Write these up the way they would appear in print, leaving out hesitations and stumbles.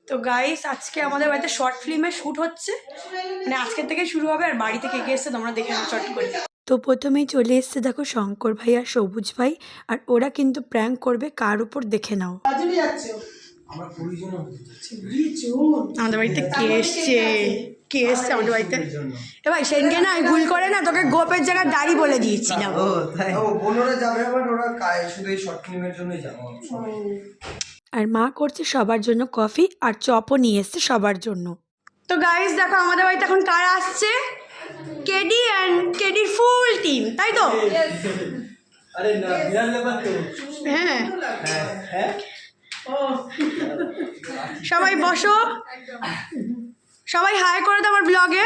তো গাইস আজকে আমাদের বাড়িতে শর্ট ফিল্মের শ্যুট হচ্ছে, মানে আজকের থেকে শুরু হবে। আর বাড়ি থেকে এগিয়ে এসছে, তোমরা দেখে নাও চট করে। তো প্রথমেই চলে এসছে দেখো শঙ্কর ভাই আর সবুজ ভাই, আর ওরা কিন্তু প্র্যাঙ্ক করবে কার উপর দেখে নাও। আমাদের বাড়িতে কে এসছে আমাদের বাড়িতে? এ ভাই সেদিনকে না আমি ভুল করে না তোকে গোপের জায়গায় দাড়ি বলে দিয়েছিলাম। আর মা করছে সবার জন্য কফি, আর চপও নিয়ে এসছে সবার জন্য। তো গাইস দেখো আমাদের বাড়িতে এখন কারা আসছে, কেডি অ্যান্ড কেডির ফুল টিম, তাই তো? হ্যাঁ সবাই বসো, সবাই হাই করে দাও আমার ব্লগে।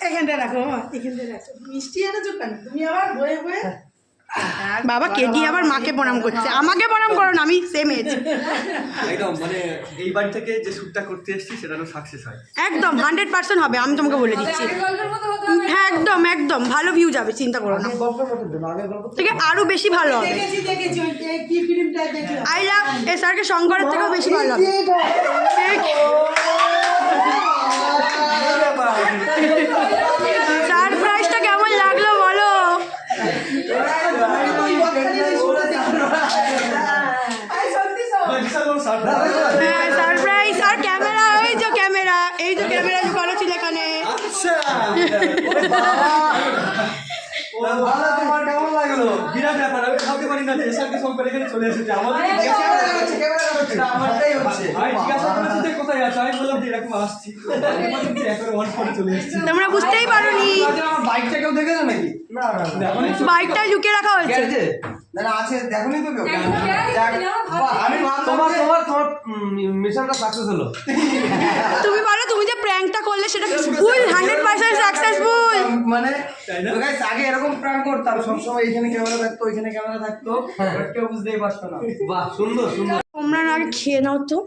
এখানটা রাখো, এখানটা রাখো। মিষ্টি এনেছো কেন তুমি আবার বয়ে বয়ে? বাবা কেডি আবার মাকে প্রণাম করছে, আমাকে প্রণাম করো না, আমি সেম এজ। একদম মানে এইবার থেকে যে শ্যুটটা করতে এসেছি সেটা যেন সাকসেস হয়, একদম 100% হবে, আমি তোমাকে বলে দিচ্ছি। হ্যাঁ একদম একদম ভালো ভিউ যাবে, চিন্তা করো না, ঠিক আছে? আরো বেশি ভালো হবে। আই লাভ এ স্যারকে শঙ্করের থেকেও বেশি ভালো হবে। সারপ্রাইজটা কেমন লাগলো বলো? সারপ্রাইজ। আর ক্যামেরা, এই যে ক্যামেরা, এই যে ক্যামেরা লুকানো ছিল এখানে। কেমন লাগলো? বিরাট ব্যাপার, আমি ভাবতে পারি না যে এসআরকে শঙ্কর এখানে চলে এসেছে। আমাদের কোথায় আছে আমি বললাম যে এরকম আসছি, তোমরা বুঝতেই পারোনি। বাইকটা কেউ দেখেছো নাকি? বাইকটা লুকিয়ে রাখা হয়েছে। আছে দেখোনি তো কেউ? আমি তোমার মিশনটা সাকসেস হলো। তুমি বলো তুমি যে প্র্যাঙ্কটা করলে সেটা ফুল 100% সাকসেসফুল। মানে গাইস আগে এরকম প্র্যাঙ্ক করতাম, সব সময় এখানে ক্যামেরা থাকতো ওইখানে ক্যামেরা থাকতো, কেউ বুঝতেই পারতো না। বাহ সুন্দর সুন্দর। তোমরা না আগে খেয়ে নাও তো।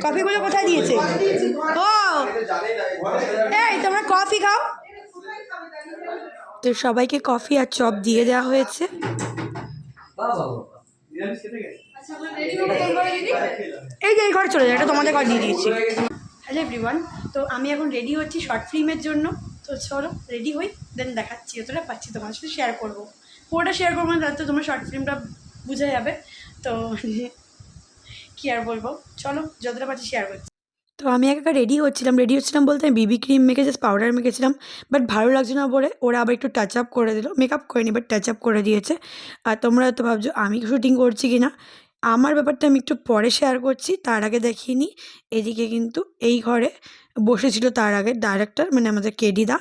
কফিগুলো কোথায় দিয়েছে? ও এই তোমরা কফি খাও। তো সবাইকে কফি আর চপ দিয়ে দেওয়া হয়েছে। এই যে এই ঘরে চলে যায়, এটা তোমাদের ঘর দিয়ে দিয়েছি। হ্যালো এভরিওয়ান, তো আমি এখন রেডি হচ্ছি শর্ট ফিল্মের জন্য। তো চলো রেডি হই, দেন দেখাচ্ছি। যতটা পাচ্ছি তোমার সাথে শেয়ার করবো, পুরোটা শেয়ার করবো না, তো তোমার শর্ট ফিল্মটা বুঝে যাবে। তো কী আর বলবো, চলো যতটা পাচ্ছি শেয়ার করছি। তো আমি একা রেডি হচ্ছিলাম বলতে আমি বিবি ক্রিম মেখে জাস্ট পাউডার মেখেছিলাম, বাট ভালো লাগছে না বলে ওরা আবার একটু টাচ আপ করে দিল। মেকআপ করিনি বাট টাচ আপ করে দিয়েছে। আর তোমরা তো ভাবছো আমি শুটিং করছি কি না, আমার ব্যাপারটা আমি একটু পরে শেয়ার করছি, তার আগে দেখিয়ে নিই। এদিকে কিন্তু এই ঘরে বসেছিল তার আগে ডাইরেক্টর, মানে আমাদের কেডি দা,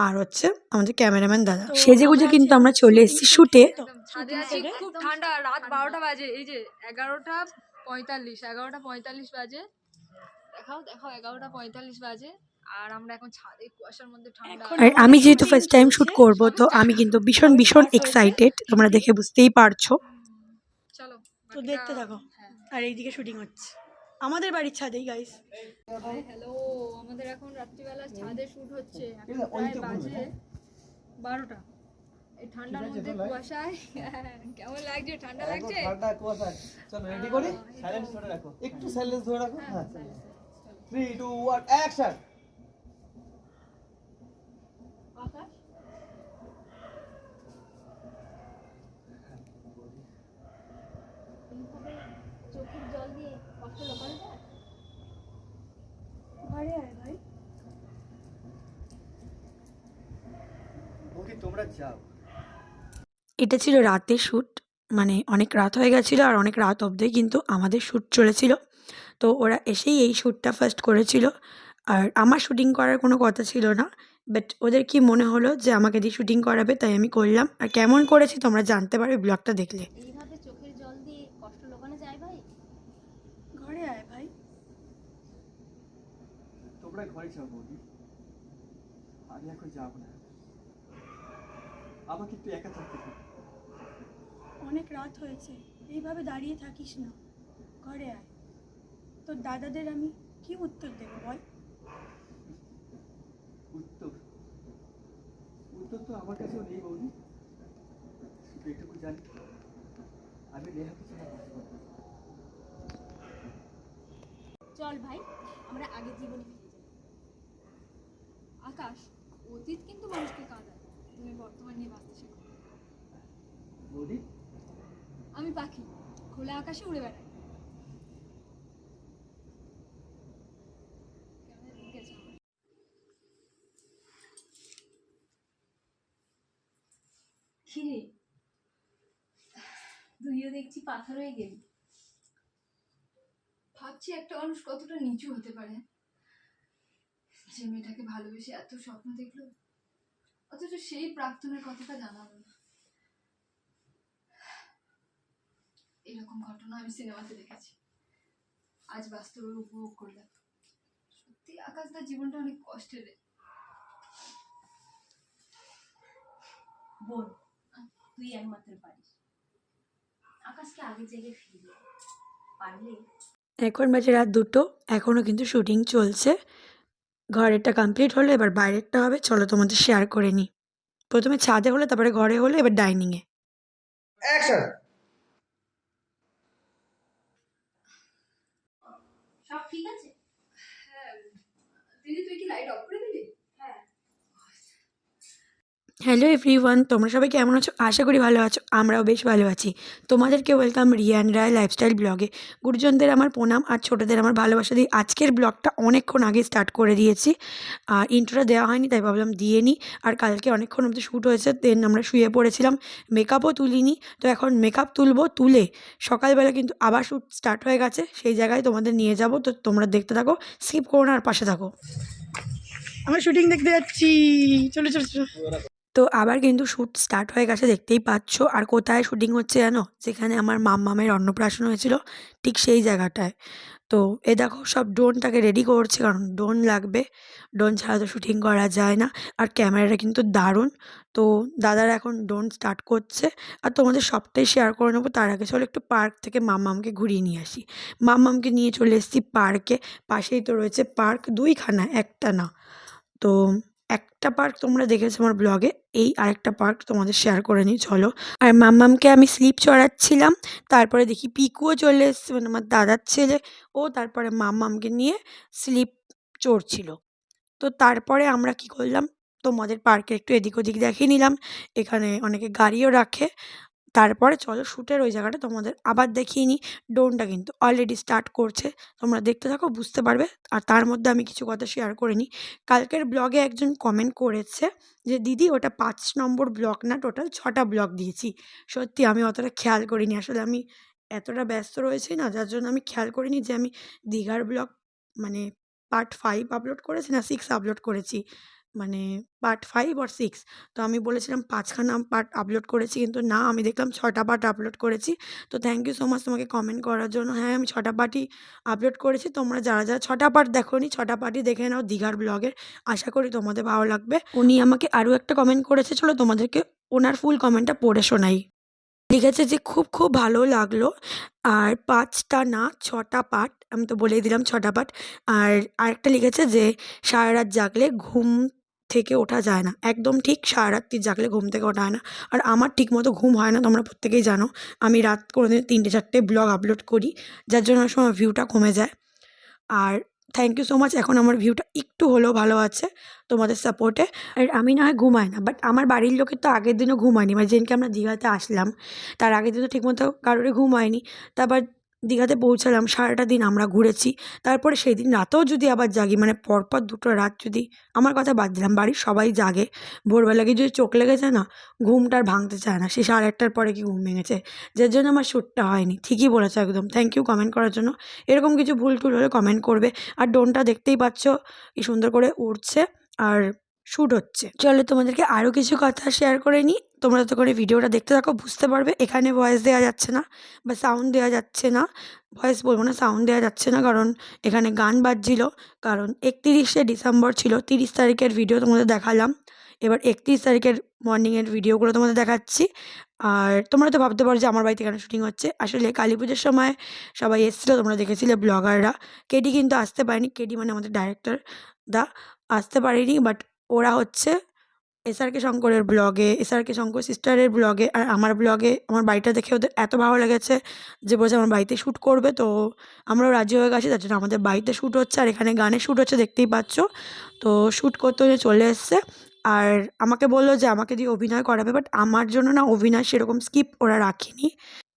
আর হচ্ছে আমাদের ক্যামেরাম্যান দাদা। সেজেগুজে কিন্তু আমরা চলে এসেছি শুটে। খুব ঠান্ডা, রাত 12টা বাজে, এই যে 11:45 বাজে। দেখাও 11:45 বাজে, আর আমরা এখন ছাদে কুয়াশার মধ্যে ঠান্ডা। আর আমি যেহেতু ফার্স্ট টাইম শ্যুট করব, তো আমি কিন্তু ভীষণ ভীষণ এক্সাইটেড, তোমরা দেখে বুঝতেই পারছো। চলো তো দেখতে থাকো। আর এইদিকে শুটিং হচ্ছে আমাদের বাড়ির ছাদেই গাইস। হ্যালো, আমাদের এখন রাত্রিবেলা ছাদে শুট হচ্ছে, এখন প্রায় বাজে 12টা। এই ঠান্ডার মধ্যে কুয়াশায় কেমন লাগছে? ঠান্ডা লাগছে? ঠান্ডা কুয়াশা। চলো রেডি করি, সাইলেন্স ধরে রাখো, একটু সাইলেন্স ধরে রাখো। হ্যাঁ 3 2 1 অ্যাকশন। আকাশ চোখের জল দিয়ে কষ্ট লোকানো যায়? ঘরে আয় ভাই। ওকে তোমরা যাও। এটা ছিল রাতে শ্যুট, মানে অনেক রাত হয়ে গেছিলো, আর অনেক রাত অবধি কিন্তু আমাদের শ্যুট চলেছিল। তো ওরা এসেই এই শ্যুটটা ফার্স্ট করেছিল, আর আমার শ্যুটিং করার কোনো কথা ছিল না, বাট ওদের কি মনে হলো যে আমাকে দিয়ে শ্যুটিং করাবে, তাই আমি করলাম। আর কেমন করেছি তোমরা জানতে পারবে ব্লগটা দেখলে। এইভাবে চোখের জল দিয়ে কষ্ট লোকানো যায় ভাই? ঘরে আয় ভাই। তোমরা ঘরে যাও বৌদি, আমি এখন যাবো না, আমাকে একটু একা থাকতে দাও। অনেক রাত হয়েছে, এইভাবে দাঁড়িয়ে থাকিস না, ঘরে আয়। তোর দাদাদের আমি কি উত্তর দেবো বল? উত্তর তো আমার কাছেও নেই বৌদি, শুধু এটুকু জানি আমি নেহাকে ছাড়া বাঁচতে পারবো না। চল ভাই আমরা আগের জীবনে ফিরে যাই। আকাশ, অতীত কিন্তু মানুষকে কাঁদায়, তুমি বর্তমান নিয়ে বাঁচতে শেখো। বৌদি আমি পাখি, খোলা আকাশে উড়ে বেড়াই। কেমন গেছে আমার? কিরে, তুইও দেখছি পাথর হয়ে গেলি। ভাবছি একটা মানুষ কতটা নিচু হতে পারে, যে মেয়েটাকে ভালোবেসে এত স্বপ্ন দেখলো, অথচ সেই প্রাক্তনের কথাটা জানালো না। এরকম ঘটনা আমি সিনেমাতে দেখেছি, আজ বাস্তবে উপভোগ করলাম। সত্যি আকাশদার জীবনটা অনেক কষ্টের রে। বোন, তুই একমাত্র পারিস। আকাশকে আগের জায়গায় ফিরিয়ে দে। পারলে এখন বাজে রাত 2টো, এখনও কিন্তু শুটিং চলছে। ঘরেরটা কমপ্লিট হলো, এবার বাইরেরটা হবে। চলো তোমাদের শেয়ার করে নিই। প্রথমে ছাদে হলো, তারপরে ঘরে হলো, এবার ডাইনিংয়ে। অ্যাকশন। সব ঠিক আছে? হ্যাঁ দিদি, তুই কি লাইট অফ করে দিলি? হ্যাঁ। হ্যালো এভরিওয়ান, তোমরা সবাই কেমন আছো? আশা করি ভালো আছো। আমরাও বেশ ভালো আছি। তোমাদেরকে ওয়েলকাম রিয়ান রায় লাইফস্টাইল ব্লগে। গুরুজনদের আমার প্রণাম আর ছোটোদের আমার ভালোবাসা দিই। আজকের ব্লগটা অনেকক্ষণ আগে স্টার্ট করে দিয়েছি, আর ইন্ট্রোটা দেওয়া হয়নি, তাই ভাবলাম দিয়ে নিই। আর কালকে অনেকক্ষণ অবধি শ্যুট হয়েছে, দেন আমরা শুয়ে পড়েছিলাম, মেকআপও তুলিনি। তো এখন মেকআপ তুলবো, তুলে সকালবেলা কিন্তু আবার শ্যুট স্টার্ট হয়ে গেছে। সেই জায়গায় তোমাদের নিয়ে যাব, তো তোমরা দেখতে থাকো, স্কিপ করো না আর পাশে থাকো। আমরা শুটিং দেখতে যাচ্ছি, চলো চলো চলো। তো আবার কিন্তু শ্যুট স্টার্ট হয়ে গেছে, দেখতেই পাচ্ছ। আর কোথায় শ্যুটিং হচ্ছে জানো? যেখানে আমার মাম্মামের অন্নপ্রাশন হয়েছিল, ঠিক সেই জায়গাটায়। তো এ দেখো সব ড্রোনটাকে রেডি করছে, কারণ ড্রোন লাগবে, ড্রোন ছাড়া তো শ্যুটিং করা যায় না। আর ক্যামেরাটা কিন্তু দারুণ। তো দাদারা এখন ড্রোন স্টার্ট করছে, আর তোমাদের সবটাই শেয়ার করে নেবো। তার আগে চলো একটু পার্ক থেকে মাম্মামকে ঘুরিয়ে নিয়ে আসি। মাম্মামকে নিয়ে চলে এসেছি পার্কে। পাশেই তো রয়েছে পার্ক, 2খানা, একটা না। তো একটা পার্ক তোমরা দেখেছো আমার ব্লগে, এই আরেকটা পার্ক তোমাদের শেয়ার করে নিই চলো। আর মাম্মামকে আমি স্লিপ চড়াচ্ছিলাম, তারপরে দেখি পিকুও চলে এসছে, মানে আমার দাদার ছেলে। ও তারপরে মাম্মামকে নিয়ে স্লিপ চড়ছিল। তো তারপরে আমরা কি করলাম, তোমাদের পার্কে একটু এদিক ওদিক দেখিয়ে নিলাম। এখানে অনেকে গাড়িও রাখে। তারপরে চলো শ্যুটের ওই জায়গাটা তোমাদের আবার দেখিয়ে নিই। ড্রোনটা কিন্তু অলরেডি স্টার্ট করছে, তোমরা দেখতে থাকো, বুঝতে পারবে। আর তার মধ্যে আমি কিছু কথা শেয়ার করে নিই। কালকের ব্লগে একজন কমেন্ট করেছে যে দিদি ওটা 5 নম্বর ব্লগ না, টোটাল 6টা ব্লগ দিয়েছি। সত্যি আমি অতটা খেয়াল করিনি, আসলে আমি এতটা ব্যস্ত রয়েছি না, যার জন্য আমি খেয়াল করিনি যে আমি দীঘার ব্লগ মানে পার্ট 5 আপলোড করেছি না 6 আপলোড করেছি, মানে পার্ট 5 or 6। তো আমি বলেছিলাম 5খানা পার্ট আপলোড করেছি, কিন্তু না, আমি দেখলাম 6টা পার্ট আপলোড করেছি। তো থ্যাংক ইউ সো মাচ তোমাকে কমেন্ট করার জন্য। হ্যাঁ, আমি 6টা পার্টই আপলোড করেছি। তোমরা যারা যারা 6টা পার্ট দেখোনি, 6টা পার্টই দেখে নাও দীঘার ব্লগের। আশা করি তোমাদের ভালো লাগবে। উনি আমাকে আরও একটা কমেন্ট করেছে, চলো তোমাদেরকে ওনার ফুল কমেন্টটা পড়ে শোনাই। লিখেছে যে খুব খুব ভালো লাগলো, আর 5টা না 6টা পার্ট, আমি তো বলেই দিলাম 6টা পার্ট। আর আরেকটা লিখেছে যে সারা রাত জাগলে ঘুম থেকে ওঠা যায় না। একদম ঠিক, সারা রাত্রি জাগলে ঘুম থেকে ওঠা হয় না। আর আমার ঠিকমতো ঘুম হয় না, তোমরা প্রত্যেকেই জানো। আমি রাত কোনোদিন 3টে 4টে ব্লগ আপলোড করি, যার জন্য অনেক সময় ভিউটা কমে যায়। আর থ্যাংক ইউ সো মাচ, এখন আমার ভিউটা একটু হলেও ভালো আছে তোমাদের সাপোর্টে। আর আমি না হয় ঘুমাই না, বাট আমার বাড়ির লোকের তো আগের দিনও ঘুম হয়নি, মানে যেদিনকে আমরা দীঘাতে আসলাম তার আগের দিন তো ঠিকমতো কারোরই ঘুম হয়নি। তারপর দীঘাতে পৌঁছালাম, সারাটা দিন আমরা ঘুরেছি। তারপরে সেই দিন রাতেও যদি আবার জাগি, মানে পরপর 2টো রাত যদি, আমার কথা বাদ দিলাম, বাড়ির সবাই জাগে, ভোরবেলা গিয়ে যদি চোখ লেগে যায় না, ঘুমটা আর ভাঙতে চায় না। সেই 1:30টার পরে কি ঘুম ভেঙেছে, যার জন্য আমার শ্যুটটা হয়নি। ঠিকই বলেছো একদম, থ্যাংক ইউ কমেন্ট করার জন্য। এরকম কিছু ভুল টুল হলে কমেন্ট করবে। আর ড্রোনটা দেখতেই পাচ্ছ কি সুন্দর করে উড়ছে আর শ্যুট হচ্ছে। চলো তোমাদেরকে আরও কিছু কথা শেয়ার করে নিই, তোমরা তো করে ভিডিওটা দেখতে থাকো, বুঝতে পারবে। এখানে ভয়েস দেওয়া যাচ্ছে না বা সাউন্ড দেওয়া যাচ্ছে না, ভয়েস বলবো না, সাউন্ড দেওয়া যাচ্ছে না, কারণ এখানে গান বাজছিল। কারণ 31শে ডিসেম্বর ছিল, 30 তারিখের ভিডিও তোমাদের দেখালাম, এবার 31 তারিখের মর্নিংয়ের ভিডিওগুলো তোমাদের দেখাচ্ছি। আর তোমরা তো ভাবতে পারো যে আমার বাড়িতে এখানে শুটিং হচ্ছে। আসলে কালী পুজোর সময় সবাই এসেছিলো, তোমরা দেখেছিলে ব্লগাররা। কেডি কিন্তু আসতে পারেনি, কেডি মানে আমাদের ডাইরেক্টর দা আসতে পারেনি, বাট ওরা হচ্ছে এসআরকে শঙ্করের ব্লগে, এসআরকে শঙ্কর সিস্টারের ব্লগে আর আমার ব্লগে আমার বাড়িটা দেখে ওদের এত ভালো লেগেছে যে বলছে আমার বাড়িতে শ্যুট করবে। তো আমরাও রাজি হয়ে গেছি, তার জন্য আমাদের বাড়িতে শ্যুট হচ্ছে আর এখানে গানের শ্যুট হচ্ছে, দেখতেই পাচ্ছ। তো শ্যুট করতে হয়ে চলে এসছে আর আমাকে বললো যে আমাকে দিয়ে অভিনয় করাবে, বাট আমার জন্য না অভিনয় সেরকম স্ক্রিপ্ট ওরা রাখেনি,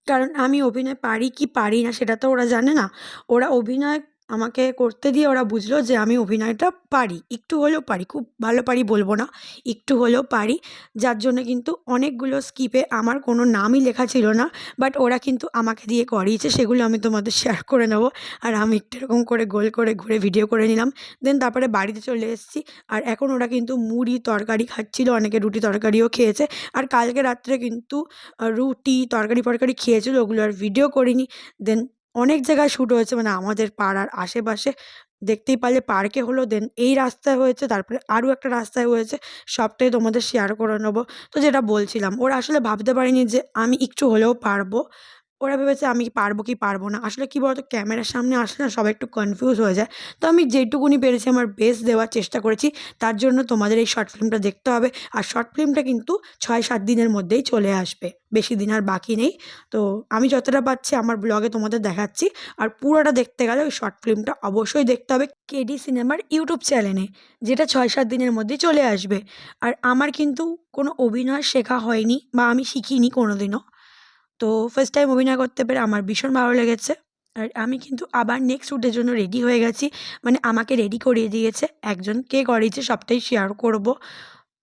কারণ আমি অভিনয় পারি কি পারি না সেটা তো ওরা জানে না। ওরা অভিনয় আমাকে করতে দিয়ে ওরা বুঝলো যে আমি অভিনয়টা পারি, একটু হলেও পারি, খুব ভালো পারি বলবো না, একটু হলেও পারি। যার জন্য কিন্তু অনেকগুলো স্কিপে আমার কোনো নামই লেখা ছিল না, বাট ওরা কিন্তু আমাকে দিয়ে করিয়েছে, সেগুলো আমি তোমাদের শেয়ার করে নেবো। আর আমি একটু এরকম করে গোল করে ঘুরে ভিডিও করে নিলাম, দেন তারপরে বাড়িতে চলে এসেছি। আর এখন ওরা কিন্তু মুড়ি তরকারি খাচ্ছিলো, অনেকে রুটি তরকারিও খেয়েছে। আর কালকে রাত্রে কিন্তু রুটি তরকারি ফরকারি খেয়েছিল, ওগুলো আর ভিডিও করিনি। দেন অনেক জায়গায় শ্যুট হয়েছে, মানে আমাদের পাড়ার আশেপাশে দেখতেই পারলে পার্কে হলো, দেন এই রাস্তায় হয়েছে, তারপরে আরও একটা রাস্তায় হয়েছে, সবটাই তোমাদের শেয়ার করে নেবো। তো যেটা বলছিলাম, ওরা আসলে ভাবতে পারেনি যে আমি একটু হলেও পারবো। ওরা ভেবেছে আমি পারবো কি পারবো না। আসলে কি বলতো, ক্যামেরার সামনে আসলে না সবাই একটু কনফিউজ হয়ে যায়। তো আমি যেটুকুনি পেরেছি আমার বেস্ট দেওয়ার চেষ্টা করেছি, তার জন্য তোমাদের এই শর্ট ফিল্মটা দেখতে হবে। আর শর্ট ফিল্মটা কিন্তু 6-7 দিনের মধ্যেই চলে আসবে, বেশি দিন আর বাকি নেই। তো আমি যতটা পারছি আমার ব্লগে তোমাদের দেখাচ্ছি। আর পুরোটা দেখতে গেলে ওই শর্ট ফিল্মটা অবশ্যই দেখতে হবে কেডি সিনেমার ইউটিউব চ্যানেলে, যেটা 6-7 দিনের মধ্যেই চলে আসবে। আর আমার কিন্তু কোনো অভিনয় শেখা হয়নি বা আমি শিখিনি কোনো দিনও। তো ফার্স্ট টাইম অভিনয় করতে পেরে আমার ভীষণ ভালো লেগেছে। আর আমি কিন্তু আবার নেক্সট শ্যুটের জন্য রেডি হয়ে গেছি, মানে আমাকে রেডি করিয়ে দিয়েছে একজন, কে করিয়েছে সবটাই শেয়ার করব।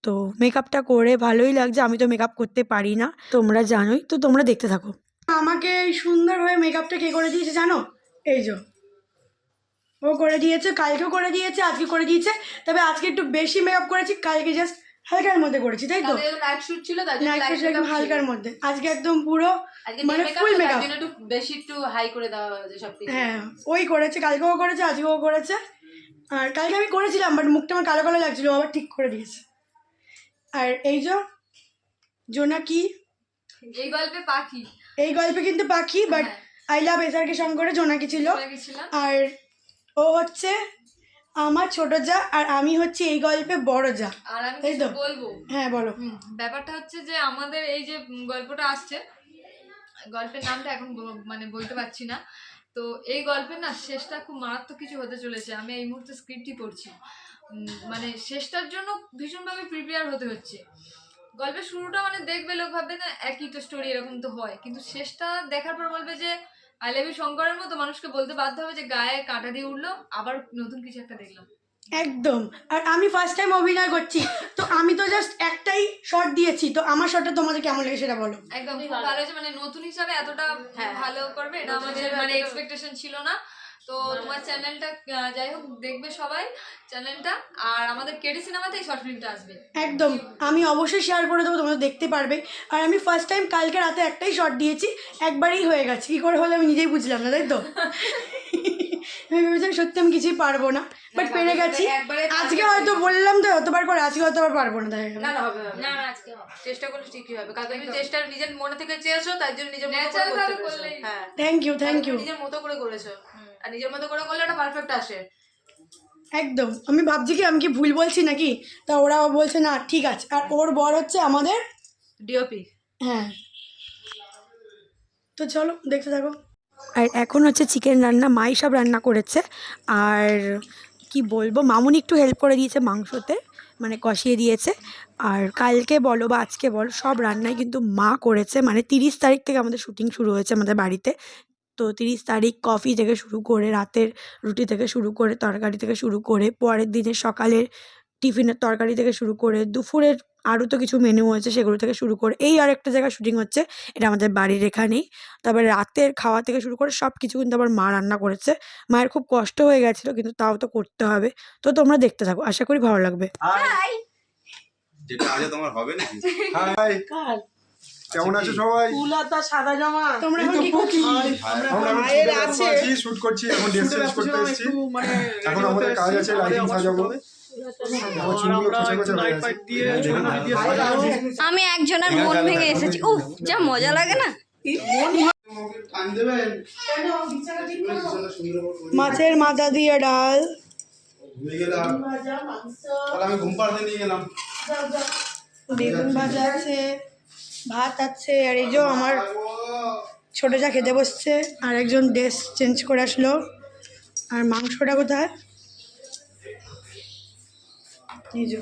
তো মেকআপটা করে ভালোই লাগছে, আমি তো মেকআপ করতে পারি না, তোমরা জানোই, তো তোমরা দেখতে থাকো। আমাকে এই সুন্দরভাবে মেকআপটা কে করে দিয়েছে জানো? এই যে ও করে দিয়েছে, কালকেও করে দিয়েছে, আজকে করে দিয়েছে। তবে আজকে একটু বেশি মেকআপ করেছি, কালকে জাস্ট হালকার মধ্যে করেছি, তাই তো? নাইট শুট ছিল তার জন্য নাইট লাইট শুট একদম হালকার মধ্যে, আজকে একদম পুরো মানে ফুল মেকআপ। তার জন্য একটু বেশি একটু হাই করে দেওয়া হয়েছে সবকিছু। হ্যাঁ, ওই করেছে, কালকেও করেছে, আজকেও করেছে। আর কালকে আমি করেছিলাম বাট মুখটা আমার কালো কালো লাগছিল, আবার ঠিক করে দিয়েছে। আর এই যে জোনাকি, এই গল্পে পাখি, এই গল্পে কিন্তু পাখি, বাট আই লাভ এসআরকে শঙ্করে জোনাকি ছিল। আর ও হচ্ছে আমার ছোট যা, আর আমি হচ্ছে এই গল্পে বড় যা। আর আমি তাই তো? কিছু বলবো? হ্যাঁ বলো। ব্যাপারটা হচ্ছে যে আমাদের এই যে গল্পটা আসছে, গল্পের নামটা এখন মানে বলতে পারছি না। তো এই গল্পের না শেষটা খুব মারাত্মক কিছু হতে চলেছে। আমি এই মুহূর্তে স্ক্রিপ্টই পড়ছি, মানে শেষটার জন্য ভীষণভাবে প্রিপেয়ার হতে হচ্ছে। গল্পের শুরুটা মানে দেখবে লোক ভাববে না একই তো স্টোরি, এরকম তো হয়, কিন্তু শেষটা দেখার পর বলবে যে আই লাভ ইউ শঙ্করের মতো মানুষকে বলতে বাধ্য হবে যে গায়ে কাঁটা দিয়ে উঠলো, আবার নতুন কিছু একটা দেখলাম। একদম। আর আমি ফার্স্ট টাইম অভিনয় করছি, তো আমি তো জাস্ট একটাই শট দিয়েছি, তো আমার শটটা তোমাদের কেমন লাগে সেটা বলো। একদম খুব ভালো হয়েছে, মানে নতুন হিসাবে এতটা ভালো করবে এটা আমাদের মানে এক্সপেকটেশন ছিল না। তো তোমার চ্যানেলটা যাই হোক দেখবে সবাই চ্যানেলটা, আর আমাদের কেডি সিনেমাতেই শর্ট ফিল্মটা আসবে। একদম, আমি অবশ্যই শেয়ার করে দেবো, তোমরা দেখতে পারবে। আর আমি ফার্স্ট টাইম কালকে রাতে একটাই শট দিয়েছি, একবারেই হয়ে গেছে। কী করে হলো আমি নিজেই বুঝলাম না, তাই তো? আমি ভেবেছিলাম সত্যি আমি কিছুই পারবো না, বাট পেরে গেছি। আজকে হয়তো বললাম তো অতবার করে, আজকে হয়তো আবার পারবো না, দেখা গেল। না না হবে না না আজকে চেষ্টা করলে ঠিকই হবে, কারণ তুমি চেষ্টা নিজের মনে থেকে চেয়েছো, তার জন্য নিজের মতো করে ন্যাচারাল করতে করলে। পেরেছো। হ্যাঁ থ্যাংক ইউ, থ্যাংক ইউ। নিজের মতো করে করেছো, আর নিজের মতো করে করলে এটা পারফেক্ট আসে। একদম, আমি ভাবছি কি আমি কি ভুল বলছি নাকি, তা ওরা বলছে না ঠিক আছে। আর ওর বর হচ্ছে আমাদের ডিওপি। হ্যাঁ, তো চলো দেখতে থাকো। আর এখন হচ্ছে চিকেন রান্না, মাই সব রান্না করেছে। আর কি বলবো, মামুনি একটু হেল্প করে দিয়েছে মাংসতে, মানে কষিয়ে দিয়েছে। আর কালকে বলো বা আজকে বলো, সব রান্নাই কিন্তু মা করেছে। মানে 30 তারিখ থেকে আমাদের শুটিং শুরু হয়েছে আমাদের বাড়িতে। তো 30 তারিখ কফি থেকে শুরু করে, রাতের রুটি থেকে শুরু করে, তরকারি থেকে শুরু করে, পরের দিনের সকালের টিফিনের তরকারি থেকে শুরু করে, দুপুরের আরও তো কিছু মেনু হয়েছে সেগুলো থেকে শুরু করে, এই আরেকটা জায়গায় শুটিং হচ্ছে, এটা আমাদের বাড়ির এখানেই। তারপরে রাতের খাওয়া থেকে শুরু করে সব কিছু কিন্তু আবার মা রান্না করেছে। মায়ের খুব কষ্ট হয়ে গেছিলো, কিন্তু তাও তো করতে হবে। তো তোমরা দেখতে থাকো, আশা করি ভালো লাগবে। যেটা আজ তোমার হবে নাকি? হাই, কেমন আছো সবাই? ফুলাতা সাদা জামা। তোমরা এখন কি করছো? আমরা শুট করছি, এখন ড্রেস চেঞ্জ করতে এসেছি। এখন আমাদের কাজ আছে লাইটিং সাজাবো। আমার চুলগুলো খোঁচা খোঁচা হয়ে গেছে। আমি একজনের মন ভেঙে এসেছি, উফ যা মজা লাগে না। মাছের মাথা দিয়ে ডাল, ভুলে গেলাম, তাহলে আমি ঘুম পাড়াতে নিয়ে গেলাম। বেগুন ভাজা আছে, ভাত আছে, আর এই যে আমার ছোটো যা খেতে বসছে, আর একজন ড্রেস চেঞ্জ করে আসলো। আর মাংসটা কোথায়? এই যে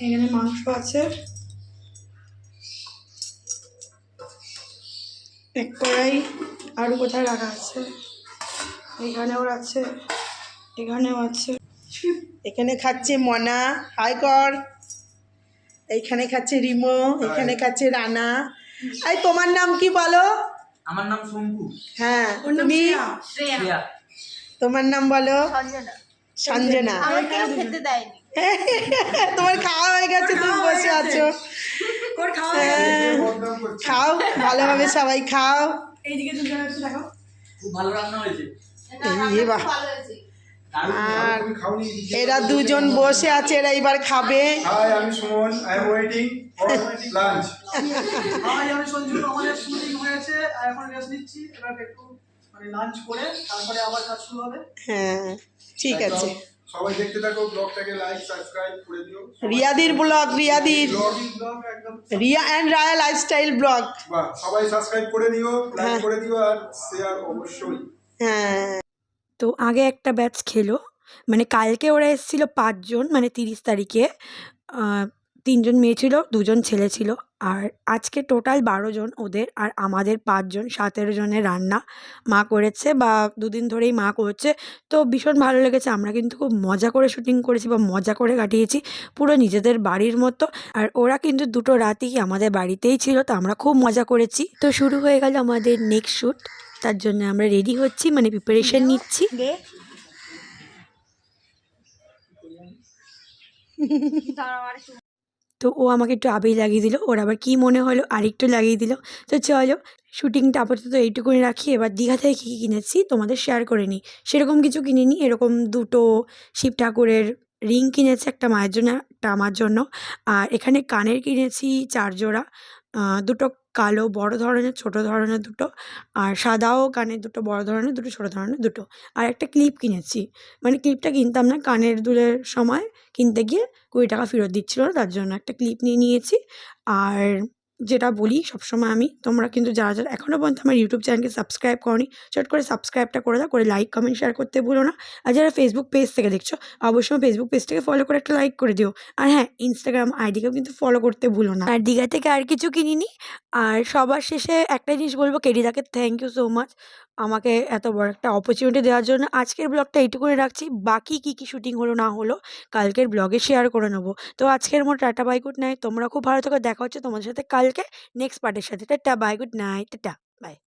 এখানে মাংস আছে, এক কড়াই আরও কোথায় রাখা আছে, এখানেও আছে, এখানেও আছে। এখানে খাচ্ছে মনা, হাই কর। এইখানে খাচ্ছে রিমো, এখানে খাচ্ছে রানা। এই তোমার নাম কি বলো? আমার নাম শম্ভু। হ্যাঁ, ওর নাম তুমি শ্রেয়া। তোমার নাম বলো? সঞ্জনা। আমাকেও খেতে দেয়নি। তোমার খাওয়া হয়ে গেছে, তুমি বসে আছো। ওর খাওয়া হয়ে গেছে। হ্যাঁ, খাও ভালোভাবে, সবাই খাও। এইদিকে তুমি একটু দেখো। খুব ভালো রান্না হয়েছে। এই বাহ। ভালো হয়েছে। আর এরা দুজন বসে আছে, এরা এবার খাবে। হাই, আমি Suman, I am waiting for lunch. আমি সঞ্জু, আমাদের শুটিং হয়েছে আর এখন রেস্ট নিচ্ছি। এবার একটু মানে লাঞ্চ করে তারপরে আবার কাজ শুরু হবে। হ্যাঁ, ঠিক আছে। সবাই দেখতে থাকো, ব্লগটাকে লাইক সাবস্ক্রাইব করে দিও। রিয়াদির ব্লগ, রিয়াদির ব্লগ একদম Riya and Raya lifestyle blog. বাহ, সবাই সাবস্ক্রাইব করে দিও, লাইক হ্যাঁ। করে দিও আর শেয়ার অবশ্যই। হ্যাঁ, তো আগে একটা ব্যাচ খেলো, মানে কালকে ওরা এসেছিলো 5 জন, মানে 30 তারিখে 3 জন মেয়ে ছিল, 2 জন ছেলে ছিল। আর আজকে টোটাল 12 জন ওদের, আর আমাদের 5 জন, 17 জনের রান্না মা করেছে, বা 2 দিন ধরেই মা করছে। তো ভীষণ ভালো লেগেছে। আমরা কিন্তু খুব মজা করে শুটিং করেছি, বা মজা করে কাটিয়েছি, পুরো নিজেদের বাড়ির মতো। আর ওরা কিন্তু 2টো রাতই আমাদের বাড়িতেই ছিল, তো আমরা খুব মজা করেছি। তো শুরু হয়ে গেল আমাদের নেক্সট শ্যুট, তার জন্য আমরা রেডি হচ্ছি, মানে প্রিপারেশন নিচ্ছি। তো ও আমাকে একটু আবির লাগিয়ে দিল, ওর আবার কী মনে হলো আরেকটু লাগিয়ে দিল। তো চলো শুটিংটা আপাতত এইটুকুনি রাখি। এবার দীঘা থেকে কী কী কিনেছি তোমাদের শেয়ার করে নিই। সেরকম কিছু কিনিনি, এরকম 2টো শিব ঠাকুরের রিং কিনেছি, একটা মায়ের জন্য, একটা আমার জন্য। আর এখানে কানের কিনেছি 4 জোড়া, 2টো কালো বড় ধরনের, ছোট ধরনের 2টো, আর সাদাও কানের 2টো বড় ধরনের, 2টো ছোটো ধরনের 2টো। আর একটা ক্লিপ কিনেছি, মানে ক্লিপটা কিনতাম না, কানের দুলের সময় কিনতে গিয়ে 20 টাকা ফেরত দিচ্ছিল না, তার জন্য একটা ক্লিপ নিয়ে নিয়েছি। আর যেটা বলি সবসময় আমি, তোমরা কিন্তু যারা যারা এখনও পর্যন্ত আমার ইউটিউব চ্যানেলকে সাবস্ক্রাইব করনি, চট করে সাবস্ক্রাইবটা করে দাও, করে লাইক কমেন্ট শেয়ার করতে ভুলো না। আর যারা ফেসবুক পেজ থেকে দেখছো, অবশ্যই ফেসবুক পেজটাকে ফলো করে একটা লাইক করে দিও। আর হ্যাঁ, ইনস্টাগ্রাম আইডিকেও কিন্তু ফলো করতে ভুলো না। আর দীঘা থেকে আর কিছু কিনিনি। আর সবার শেষে একটা জিনিস বলবো, কেডিদাকে থ্যাংক ইউ সো মাচ আমাকে এত বড় একটা অপরচুনিটি দেওয়ার জন্য। আজকের ব্লগটা এইটুকুনি রাখছি, বাকি কী কী শুটিং হলো না হলো কালকের ব্লগে শেয়ার করে নেবো। তো আজকের মতো টাটা বাই গুড নাইট, তোমরা খুব ভালো থেকো, দেখা হচ্ছে তোমাদের সাথে কালকে নেক্সট পার্টের সাথে। Tata bye good night, tata bye.